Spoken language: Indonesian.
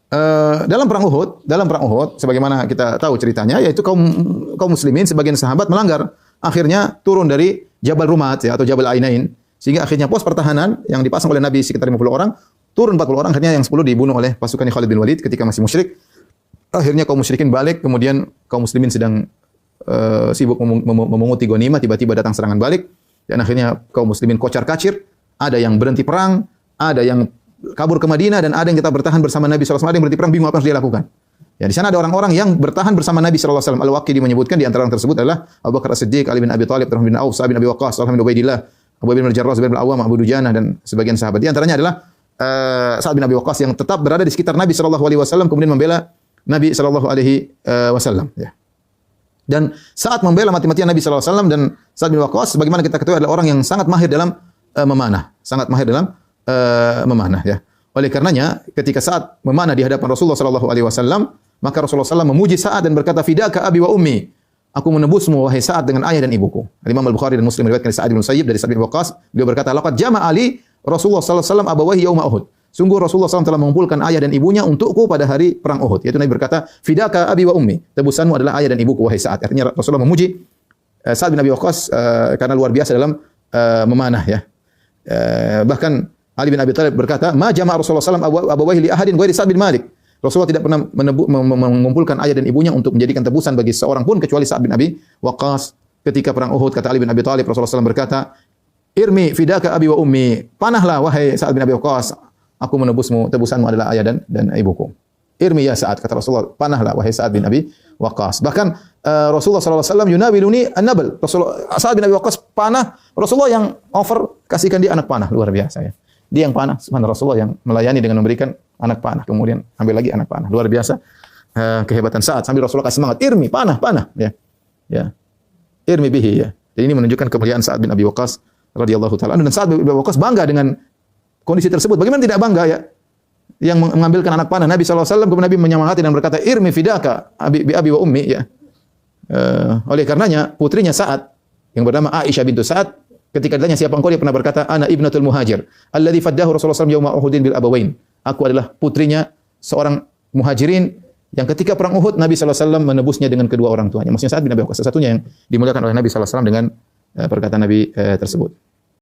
dalam perang Uhud sebagaimana kita tahu ceritanya, yaitu kaum muslimin sebagian sahabat melanggar, akhirnya turun dari Jabal Rumat ya, atau Jabal Ainain, sehingga akhirnya pos pertahanan yang dipasang oleh Nabi sekitar 50 orang, turun 40 orang, akhirnya yang 10 dibunuh oleh pasukan Khalid bin Walid ketika masih musyrik. Akhirnya kaum musyrikin balik, kemudian kaum muslimin sedang sibuk memunguti ghanimah, tiba-tiba datang serangan balik, dan akhirnya kaum muslimin kocar-kacir, ada yang berhenti perang, ada yang kabur ke Madinah, dan ada yang kita bertahan bersama Nabi SAW, ada yang berhenti perang, bingung apa yang harus dia lakukan. Ya, di sana ada orang-orang yang bertahan bersama Nabi SAW. Al-Waqidi menyebutkan di antara orang tersebut adalah Abu Bakar As-Siddiq, Ali bin Abi Thalib, Abdurrahman bin Auf, Sa'ad bin Abi Waqqas, Talha bin Ubaidillah, Abu bin Al-Jarrah, Zubair bin Al-Awwam, Abu Dujana, dan sebagian sahabat. Di antaranya adalah Sa'ad bin Abi Waqqas yang tetap berada di sekitar Nabi SAW, kemudian membela Nabi SAW. Ya. Dan saat membela mati-matian Nabi SAW, dan Sa'ad bin Waqqas, sebagaimana kita ketahui adalah orang yang sangat mahir dalam memanah. Sangat mahir dalam memanah. Ya. Oleh karenanya, ketika saat memanah di hadapan Rasulullah SAW, maka Rasulullah SAW memuji Sa'ad dan berkata, "Fidaka abi wa ummi." Aku menebusmu wahai Sa'ad dengan ayah dan ibuku. Imam Al-Bukhari dan Muslim meriwayatkan dari Sa'id bin Musayyib dari Sa'ad bin Waqqas, beliau berkata, "Laqad jama'a ali Rasulullah sallallahu alaihi wasallam abawahi yauma Uhud." Sungguh Rasulullah SAW telah mengumpulkan ayah dan ibunya untukku pada hari perang Uhud. Yaitu Nabi berkata, "Fidaka abi wa ummi." Tebusanmu adalah ayah dan ibuku wahai Sa'ad. Artinya Rasulullah memuji Sa'ad bin Abi Waqqas karena luar biasa dalam memanah ya. Bahkan Ali bin Abi Thalib berkata, "Ma jama'a Rasulullah SAW abawahi li ahadin ghairi Sa'ad bin Malik." Rasulullah tidak pernah mengumpulkan ayah dan ibunya untuk menjadikan tebusan bagi seorang pun kecuali Sa'ad bin Abi Waqqas. Ketika perang Uhud, kata Ali bin Abi Thalib, Rasulullah SAW berkata, "Irmi fidaka abi wa ummi." Panahlah wahai Sa'ad bin Abi Waqqas, aku menebusmu, tebusanmu adalah ayah dan ibuku. Irmi ya Sa'ad, kata Rasulullah, panahlah wahai Sa'ad bin Abi Waqqas. Bahkan Rasulullah SAW yunawiluni an-nabl. Sa'ad bin Abi Waqqas panah, Rasulullah yang offer, kasihkan dia anak panah. Luar biasa ya. Dia yang panah, subhanallah, Rasulullah yang melayani dengan memberikan anak panah, kemudian ambil lagi anak panah. Luar biasa kehebatan Sa'ad. Sambil Rasulullah kasih semangat, irmi, panah ya. Ya. Irmi bihi ya. Jadi ini menunjukkan kemuliaan Sa'ad bin Abi Waqqas radhiyallahu taala. Dan Sa'ad bin Abi Waqqas bangga dengan kondisi tersebut. Bagaimana tidak bangga ya? Yang mengambilkan anak panah Nabi SAW, kemudian Nabi menyemangati dan berkata, "Irmi fidaka abi wa ummi." Ya. Oleh karenanya putrinya Sa'ad yang bernama Aisyah bintu Sa'ad, ketika ditanya siapa engkau, dia pernah berkata, "Ana ibnatul muhajir alladzi faddahu Rasulullah SAW yauma Uhudin bil abawain." Aku adalah putrinya seorang muhajirin yang ketika perang Uhud Nabi SAW menebusnya dengan kedua orang tuanya. Maksudnya Sa'ad bin Abi Waqqas, satu-satunya yang dimuliakan oleh Nabi SAW dengan perkataan Nabi tersebut.